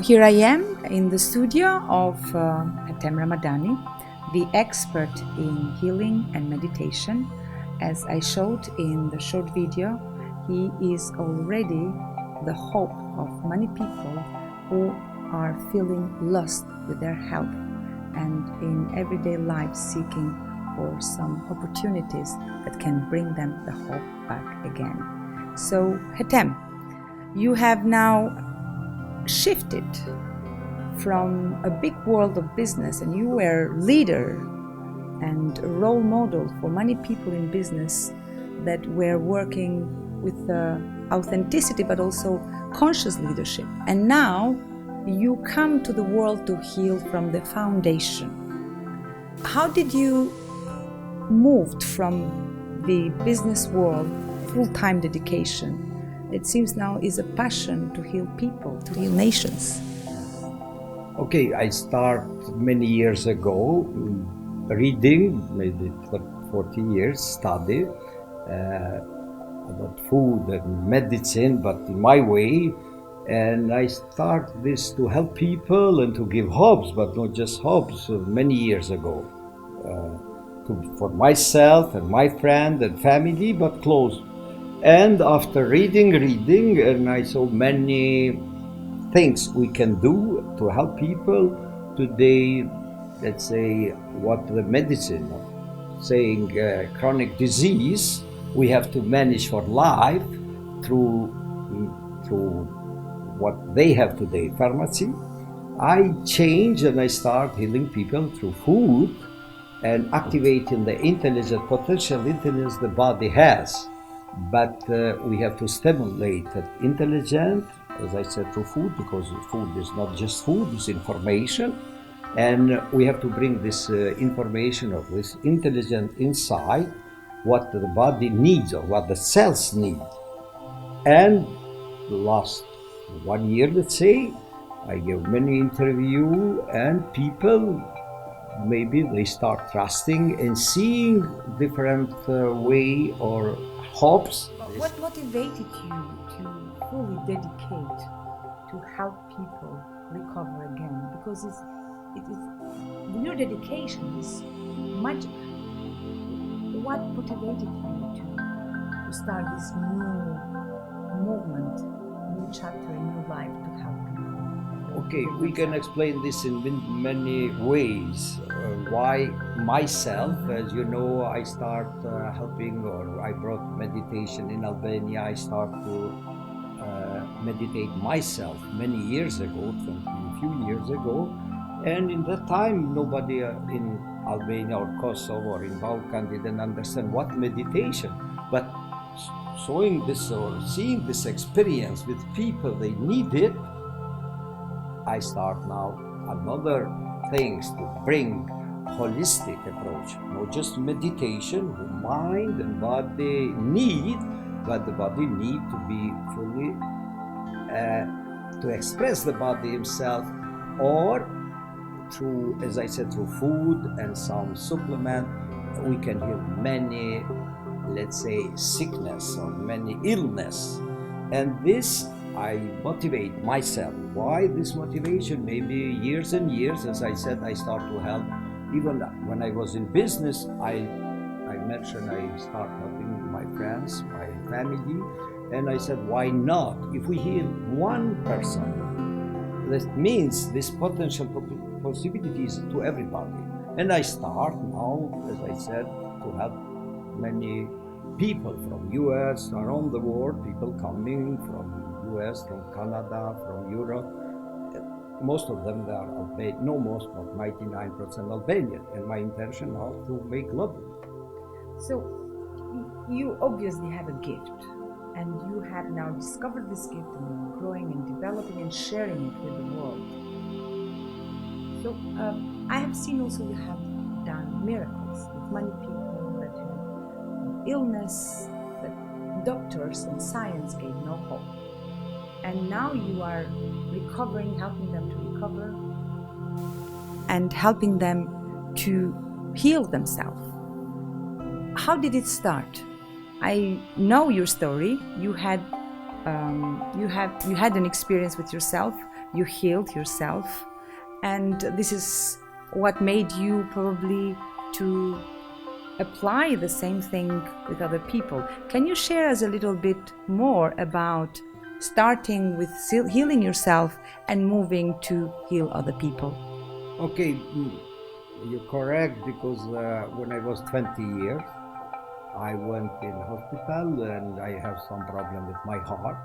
here I am in the studio of Hetem Ramadani, the expert in healing and meditation. As I showed in the short video, he is already the hope of many people who are feeling lost with their health and in everyday life seeking for some opportunities that can bring them the hope back again. So Hetem, you have now shifted from a big world of business, and you were leader and a role model for many people in business that were working with authenticity but also conscious leadership. And now you come to the world to heal from the foundation. How did you move from the business world, full-time dedication? It seems now is a passion to heal people, to heal nations. Okay, I started many years ago reading, maybe 40 years, study about food and medicine, but in my way. And I start this to help people and to give hopes, but not just hopes, many years ago. For myself and my friend and family, but close. And after reading, and I saw many things we can do to help people today. Let's say what the medicine saying chronic disease we have to manage for life through what they have today, pharmacy. I change and I start healing people through food and activating the intelligent potential intelligence the body has. But we have to stimulate that intelligent, as I said, through food, because food is not just food, it's information. And we have to bring this information of this intelligent inside, what the body needs or what the cells need. And last 1 year, let's say, I gave many interviews and people, maybe they start trusting and seeing different way or hopes. What motivated you to fully dedicate to help people recover again? Because your dedication is much. What motivated you to start this new movement, new chapter, a new life to help people? Okay, we can explain this in many ways. Why myself, as you know, I start helping, or I brought meditation in Albania. I start to meditate myself many years ago, a few years ago. And in that time, nobody in Albania or Kosovo or in Balkan didn't understand what meditation. But showing this or seeing this experience with people, they need it. I start now another things to bring holistic approach, not just meditation, who mind and body need, but the body need to be fully to express the body himself, or through, as I said, through food and some supplement, we can heal many, let's say, sickness or many illness. And this I motivate myself. Why this motivation? Maybe years and years, as I said, I start to help. Even when I was in business, I mentioned I start helping my friends, my family, and I said, why not? If we heal one person, that means this potential possibilities to everybody. And I start now, as I said, to help many people from US, around the world, people coming from US, from Canada, from Europe. Most of them, they are Albanian, no most, but 99% Albanian. And my intention now to make global. So you obviously have a gift, and you have now discovered this gift and you're growing and developing and sharing it with the world. So I have seen also you have done miracles with many people that had illness that doctors and science gave no hope. And now you are recovering, helping them to recover and helping them to heal themselves. How did it start? I know your story. You had an experience with yourself you healed yourself, and this is what made you probably to apply the same thing with other people. Can you share us a little bit more about starting with healing yourself and moving to heal other people? Okay, you're correct, because when I was 20 years, I went in hospital and I have some problem with my heart.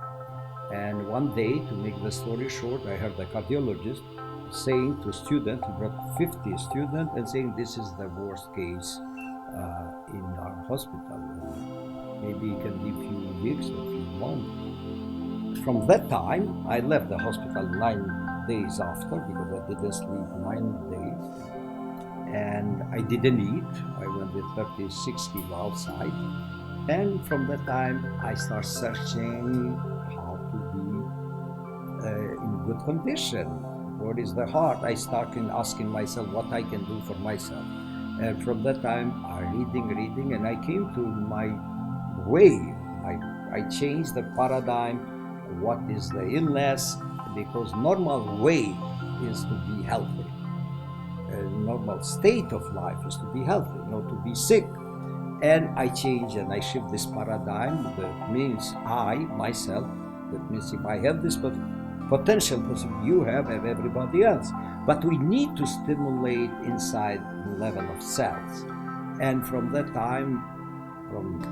And one day, to make the story short, I heard a cardiologist saying to students, he brought 50 students, and saying this is the worst case in our hospital. Maybe you can live few weeks or few months. From that time, I left the hospital 9 days after, because I didn't sleep 9 days. And I didn't eat. I went with 36 kilo outside. And from that time, I start searching how to be in good condition. What is the heart? I started asking myself what I can do for myself. And from that time, I reading, and I came to my way. I changed the paradigm. What is the illness? Because normal way is to be healthy. A normal state of life is to be healthy, not to be sick. And I change and I shift this paradigm. That means I, myself, that means if I have this potential, you have everybody else. But we need to stimulate inside the level of cells. And from that time, from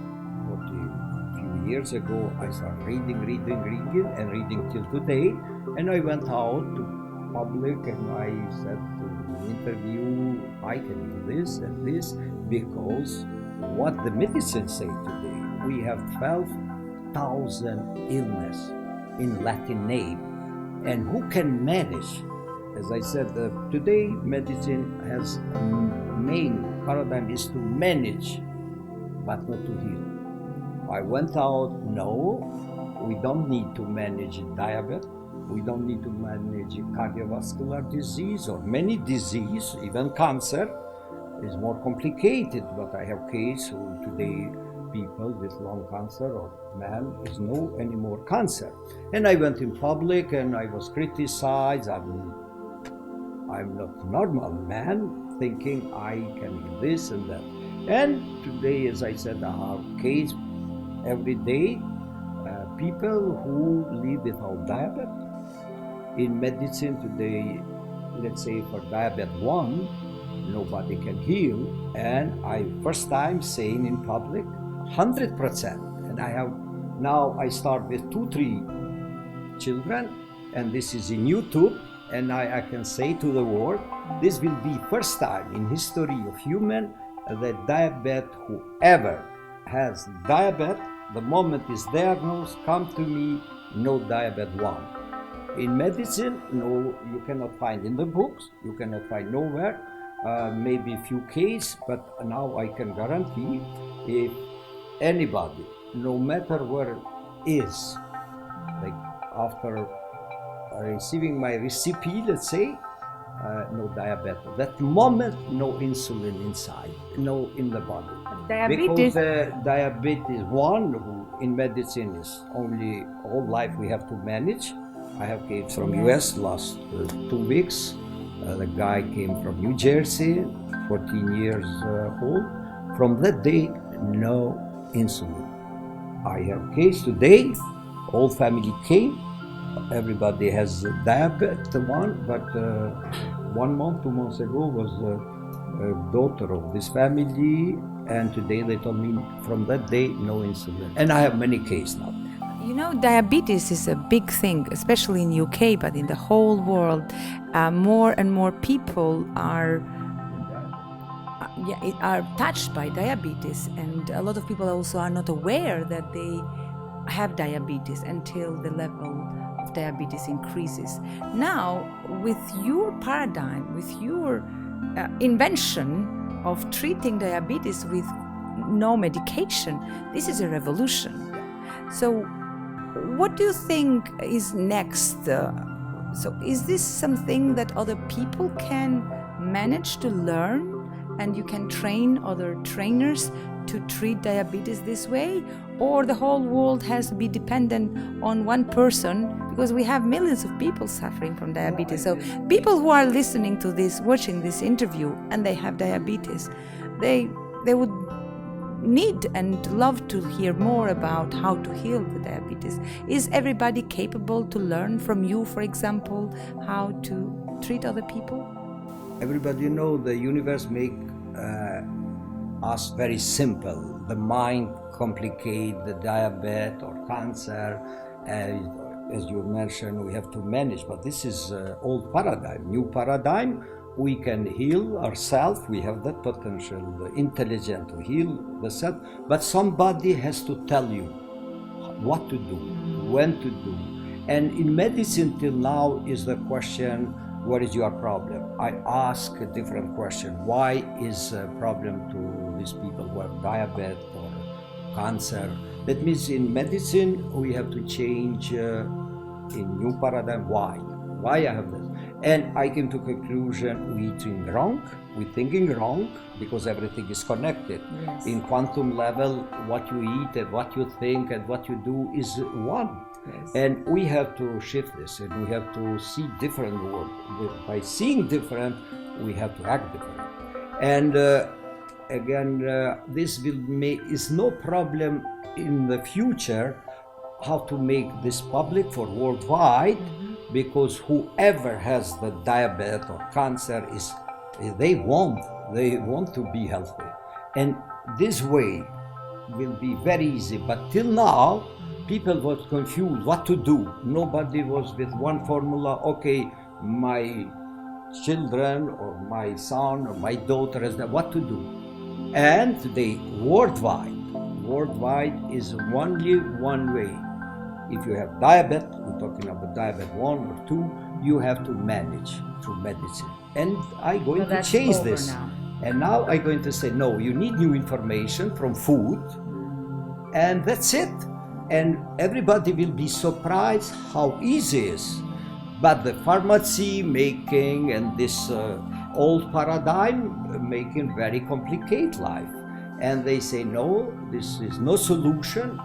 40 few years ago, I started reading till today. And I went out to public and I said to the interview, I can do this and this, because what the medicine say today, we have 12,000 illness in Latin name, and who can manage? As I said, today medicine has main paradigm is to manage, but not to heal. I went out, no, we don't need to manage diabetes, we don't need to manage cardiovascular disease or many disease, even cancer is more complicated, but I have case who today people with lung cancer or man is no anymore cancer. And I went in public and I was criticized. I'm not normal man, thinking I can do this and that. And today, as I said, I have case every day, people who live without diabetes. In medicine today, let's say for diabetes 1, nobody can heal, and I first time saying in public 100%. And I start with 2-3 children, and this is in YouTube, and I can say to the world, this will be first time in history of human that diabetes, whoever has diabetes, the moment is diagnosed, come to me, no diabetes 1. In medicine, no, you cannot find in the books, you cannot find nowhere. Maybe a few cases, but now I can guarantee if anybody, no matter where it is, like after receiving my recipe, let's say, no diabetes. That moment, no insulin inside, no in the body. Diabetes. Because diabetes 1, who in medicine is only all life we have to manage. I have came from US last 2 weeks. The guy came from New Jersey, 14 years old. From that day, no insulin. I have case today, whole family came. Everybody has diabetes 1, but 1 month, 2 months ago was a daughter of this family, and today they told me from that day, no insulin. And I have many cases now. You know, diabetes is a big thing, especially in UK, but in the whole world, more and more people are touched by diabetes, and a lot of people also are not aware that they have diabetes until the level of diabetes increases. Now, with your paradigm, with your invention of treating diabetes with no medication, this is a revolution. So what do you think is next? So is this something that other people can manage to learn and you can train other trainers to treat diabetes this way? Or the whole world has to be dependent on one person, because we have millions of people suffering from diabetes. So people who are listening to this, watching this interview, and they have diabetes, they would need and love to hear more about how to heal the diabetes. Is everybody capable to learn from you, for example, how to treat other people? Everybody know the universe make us very simple. The mind complicate the diabetes or cancer. As you mentioned, we have to manage, but this is old paradigm. New paradigm, we can heal ourselves. We have that potential, the intelligence to heal the self, but somebody has to tell you what to do, when to do. And in medicine till now is the question, what is your problem? I ask a different question. Why is a problem to these people who have diabetes or cancer? That means in medicine we have to change in new paradigm. Why I have this? And I came to conclusion, we eating wrong, we thinking wrong, because everything is connected. Yes. In quantum level, what you eat and what you think and what you do is one. Yes. And we have to shift this, and we have to see different world. By seeing different, we have to act different. And this will make is no problem in the future how to make this public for worldwide, because whoever has the diabetes or cancer they want to be healthy, and this way will be very easy. But till now, people was confused what to do. Nobody was with one formula. Okay, my children or my son or my daughter has that, what to do. And today, worldwide is only one way. If you have diabetes, we're talking about diabetes 1 or 2, you have to manage through medicine. And I'm going to change this. Now. And now I'm going to say, no, you need new information from food, and that's it. And everybody will be surprised how easy it is. But the pharmacy making and this old paradigm making very complicated life. And they say, no, this is no solution.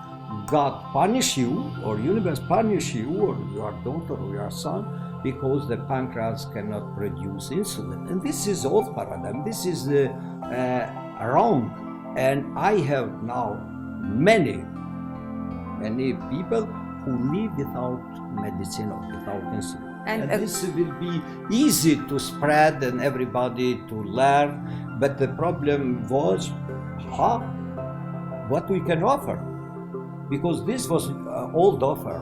God punish you, or universe punish you, or your daughter or your son, because the pancreas cannot produce insulin. And this is old paradigm. This is wrong. And I have now many people who live without medicine or without insulin. And this will be easy to spread and everybody to learn. But the problem was, what we can offer. Because this was old offer.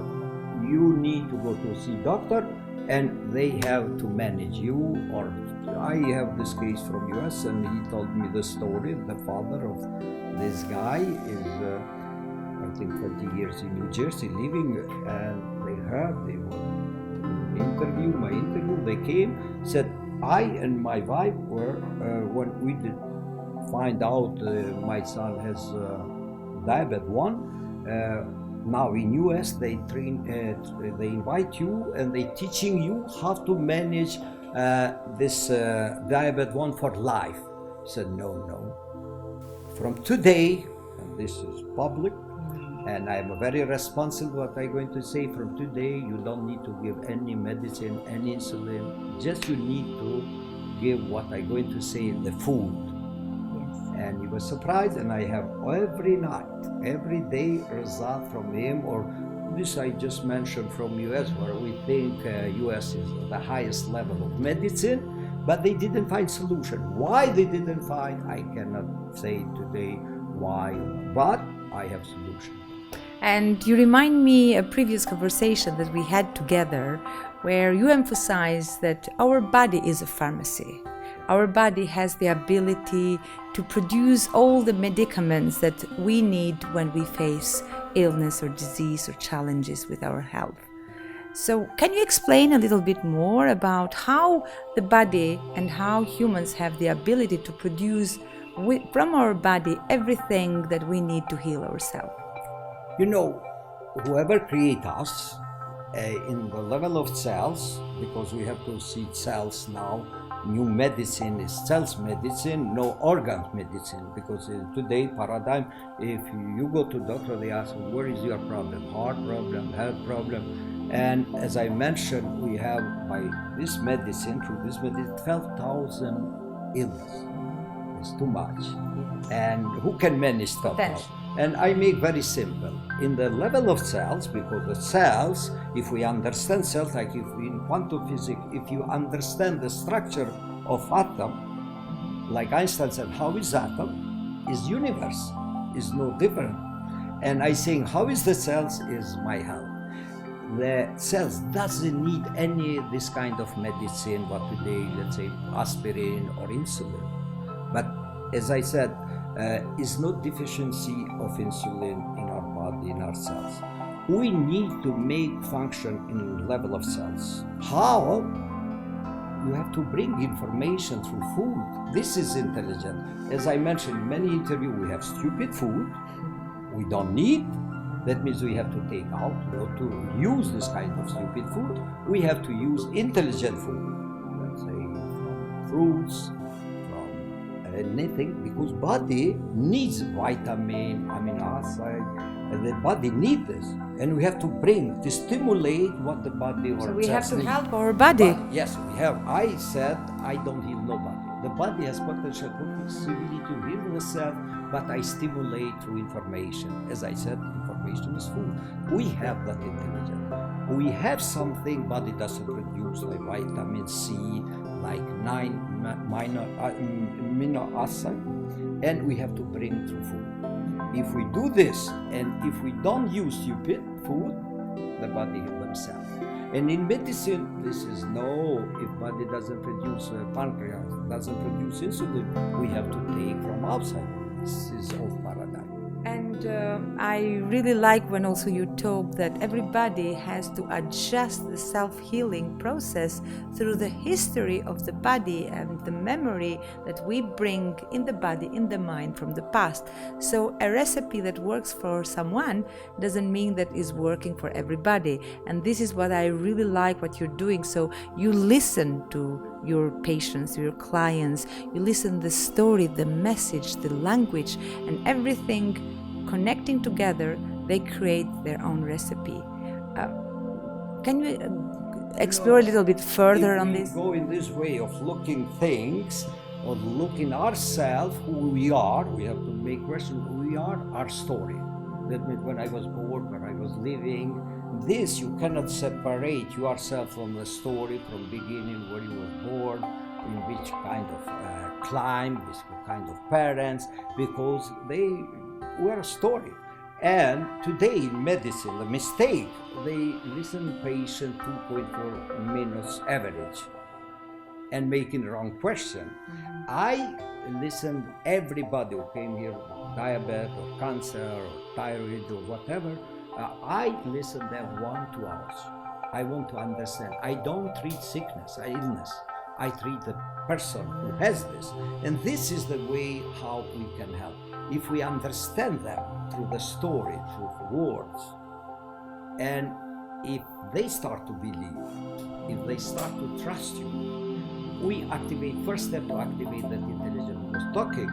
You need to go to see doctor, and they have to manage you. Or I have this case from US, and he told me the story. The father of this guy is, I think, 40 years in New Jersey living, and they heard, they were my interview. They came, said, I and my wife were when we did find out my son has diabetes 1. Now in US they they invite you and they teaching you how to manage this diabetes 1 for life. I said no. From today, and this is public, and I'm very responsible what I'm going to say. From today, you don't need to give any medicine, any insulin. Just you need to give what I'm going to say in the food. And he was surprised, and I have every night, every day result from him, or this I just mentioned from US, where we think US is the highest level of medicine, but they didn't find solution. Why they didn't find, I cannot say today why, but I have solution. And you remind me a previous conversation that we had together, where you emphasized that our body is a pharmacy. Our body has the ability to produce all the medicaments that we need when we face illness or disease or challenges with our health. So can you explain a little bit more about how the body and how humans have the ability to produce from our body everything that we need to heal ourselves? You know, whoever created us in the level of cells, because we have to see cells now new medicine is cells medicine, no organs medicine, because today paradigm, if you go to doctor, they ask, where is your problem? Heart problem, health problem. And as I mentioned, we have by this medicine, through this medicine, 12,000 illness. It's too much. And who can manage 12,000? And I make very simple. In the level of cells, because the cells, if we understand cells, like if in quantum physics, if you understand the structure of atom, like Einstein said, how is atom? Is universe, is no different. And I saying, how is the cells? Is my health. The cells doesn't need any this kind of medicine, what today, let's say, aspirin or insulin. But as I said, is no deficiency of insulin in our body, in our cells. We need to make function in level of cells. How? You have to bring information through food. This is intelligent. As I mentioned in many interviews, we have stupid food we don't need. That means we have to take out, not to use this kind of stupid food. We have to use intelligent food. Let's say from fruits, anything, because body needs vitamin, amino acid, and the body needs this, and we have to bring to stimulate what the body or so we have to need. help our body. But yes, we have. I said I don't heal nobody. The body has potential possibility to heal itself, but I stimulate through information. As I said, information is food. We have that intelligence. We have something body doesn't produce, like vitamin C, like 9 amino acid, and we have to bring through food. If we do this, and if we don't use stupid food, the body heals themselves. And in medicine, this is no, if body doesn't produce pancreas, doesn't produce insulin, we have to take from outside. This is old paradigm. And I really like when also you told that everybody has to adjust the self-healing process through the history of the body and the memory that we bring in the body, in the mind from the past. So a recipe that works for someone doesn't mean that is working for everybody. And this is what I really like what you're doing. So you listen to your patients, your clients, you listen the story, the message, the language, and everything connecting together, they create their own recipe. Can you explore a little bit further on this? If we go in this way of looking things, or looking ourselves, who we are, we have to make question who we are, our story. That means when I was born, when I was living, this you cannot separate yourself from the story, from beginning, where you were born, in which kind of climate, which kind of parents, because they were a story. And today in medicine, the mistake, they listen patient 2.4 minutes average and making the wrong question. I listened everybody who came here with diabetes or cancer or thyroid or whatever. I listen them 1-2 hours. I want to understand. I don't treat sickness, illness. I treat the person who has this. And this is the way how we can help. If we understand them through the story, through words, and if they start to believe, if they start to trust you, we activate, first step to activate that intelligence who was talking.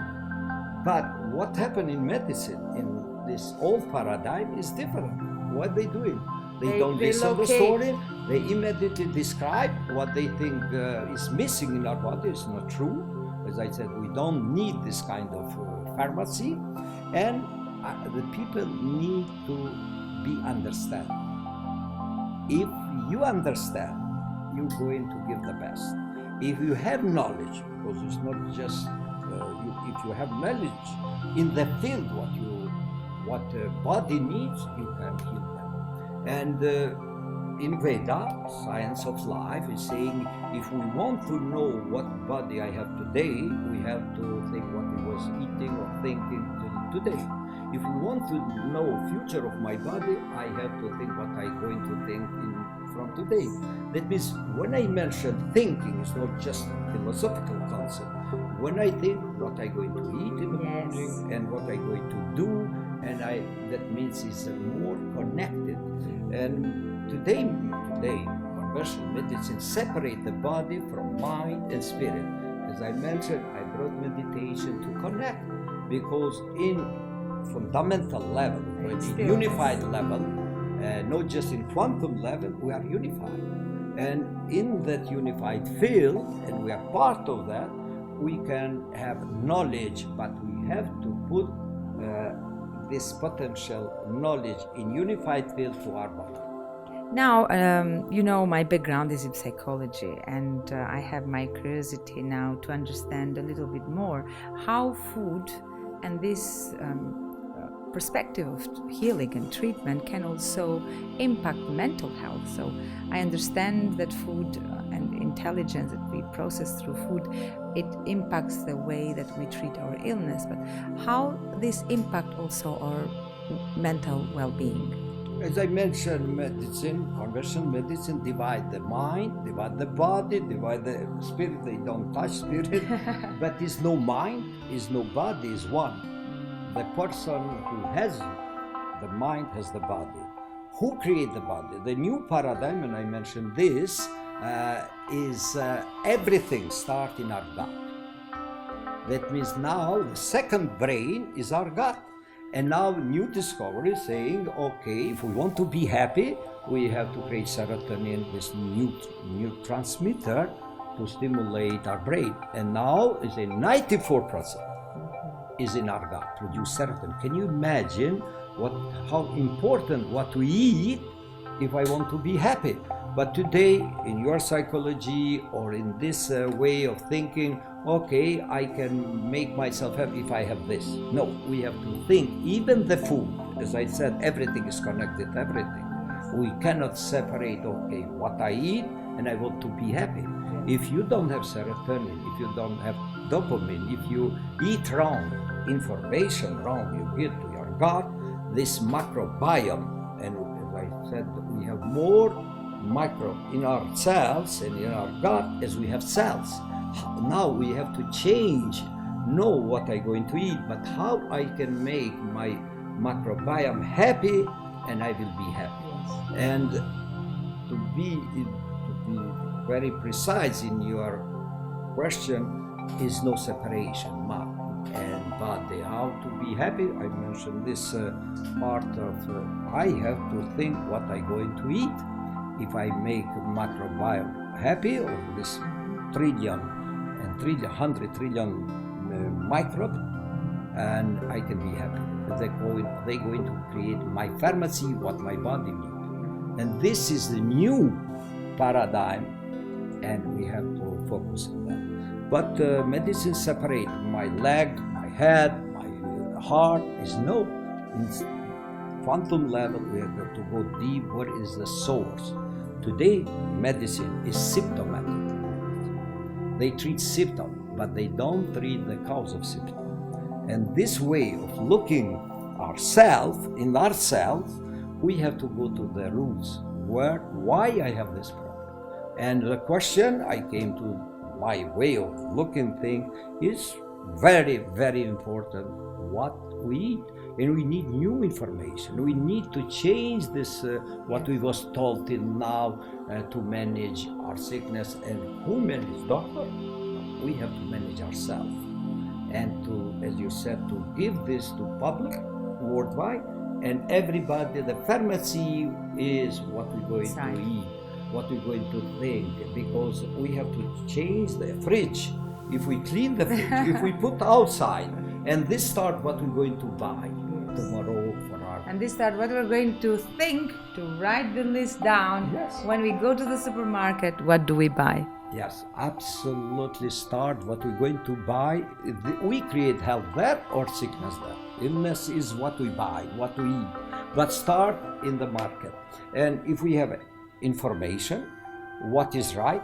But what happened in medicine, in this old paradigm, is different. What they doing? They don't listen to the story. They immediately describe what they think is missing in our body. It's not true. As I said, we don't need this kind of pharmacy, and the people need to be understand. If you understand, you're going to give the best. If you have knowledge, because it's not just if you have knowledge in the field, what body needs, you can heal them. And in Veda, science of life is saying, if we want to know what body I have today, we have to think what I was eating or thinking today. If we want to know future of my body, I have to think what I'm going to think from today. That means when I mention thinking, it's not just a philosophical concept. When I think what I'm going to eat in the morning and what I'm going to do, and that means it's more connected. And today, or conventional medicine separate the body from mind and spirit. As I mentioned, I brought meditation to connect, because in fundamental level, in unified level, not just in quantum level, we are unified. And in that unified field, and we are part of that, we can have knowledge, but we have to put this potential knowledge in unified field to our body. Now, my background is in psychology, and I have my curiosity now to understand a little bit more how food and this perspective of healing and treatment can also impact mental health. So I understand that food and intelligence that we process through food, it impacts the way that we treat our illness, but how this impact also our mental well-being. As I mentioned, conventional medicine divide the mind, divide the body, divide the spirit. They don't touch spirit, but is no mind, is no body, is one. The person who has the mind has the body. Who create the body? The new paradigm, and I mentioned this, is everything starts in our gut. That means now the second brain is our gut. And now new discovery saying, okay, if we want to be happy, we have to create serotonin, this new transmitter, to stimulate our brain. And now it's a 94% is in our gut, produce serotonin. Can you imagine how important what we eat if I want to be happy? But today, in your psychology or in this way of thinking, okay, I can make myself happy if I have this. No, we have to think, even the food, as I said, everything is connected, everything. We cannot separate, okay, what I eat and I want to be happy. If you don't have serotonin, if you don't have dopamine, if you eat wrong, information wrong, you get to your gut, this microbiome, and as I said, we have more micro in our cells and in our gut as we have cells. Now we have to change, know what I'm going to eat, but how I can make my microbiome happy, and I will be happy. Yes. And to be very precise in your question, is no separation, mind and body. How to be happy? I mentioned this part of I have to think what I'm going to eat. If I make microbiome happy, or this trillion and 100 trillion microbe, and I can be happy. They're going to create my pharmacy, what my body needs. And this is the new paradigm, and we have to focus on that. But medicine separate my leg, my head, my heart is no. In quantum level, we have got to go deep. What is the source? Today, medicine is symptomatic. They treat symptom, but they don't treat the cause of symptom. And this way of looking in ourselves, we have to go to the roots. Why I have this problem? And the question I came to, my way of looking thing, is very, very important. What we eat. And we need new information. We need to change this, what we was told till now, to manage our sickness. And who manages? Doctor? We have to manage ourselves. And to, as you said, to give this to public, worldwide, and everybody. The pharmacy is what we're going to eat, what we're going to think, because we have to change the fridge. If we clean the fridge, if we put outside, and this start what we're going to buy tomorrow for our... And this start what we're going to think, to write the list down. Yes. When we go to the supermarket, what do we buy? Yes, absolutely start what we're going to buy. We create health there or sickness there. Illness is what we buy, what we eat. But start in the market. And if we have information, what is right,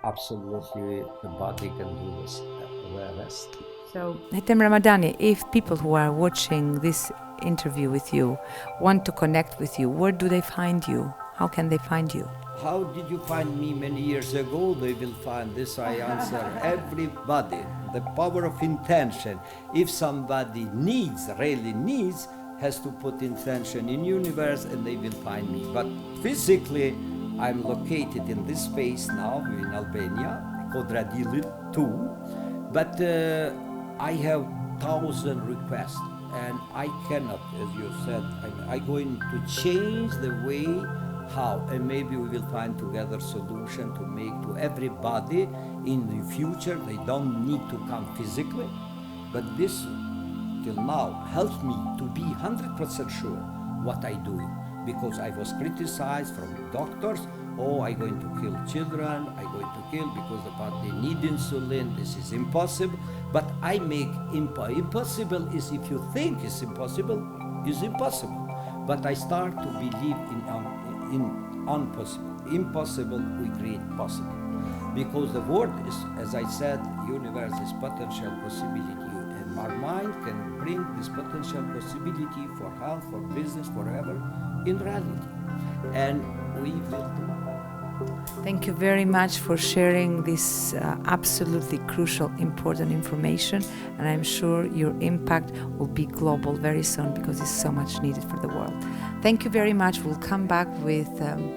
absolutely the body can do this, the rest. So, Hetem Ramadani, if people who are watching this interview with you want to connect with you, where do they find you? How can they find you? How did you find me many years ago? They will find this. I answer everybody. The power of intention. If somebody really needs, has to put intention in universe, and they will find me. But physically, I'm located in this space now in Albania, called Radili 2, but I have 1,000 requests, and I cannot, as you said, I'm going to change the way how, and maybe we will find together solution to make to everybody in the future. They don't need to come physically, but this till now helps me to be 100% sure what I do, because I was criticized from doctors. Oh, I'm going to kill children, I'm going to kill because the body need insulin, this is impossible. But I make impossible is, if you think it's impossible, is impossible. But I start to believe in impossible. Impossible, we create possible. Because the world is, as I said, universe is potential possibility. And our mind can bring this potential possibility for health, for business, forever, in reality. And we will do. Thank you very much for sharing this absolutely crucial, important information, and I'm sure your impact will be global very soon because it's so much needed for the world. Thank you very much. We'll come back with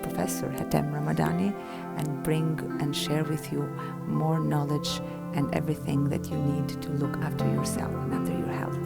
Professor Hetem Ramadani and bring and share with you more knowledge and everything that you need to look after yourself and after your health.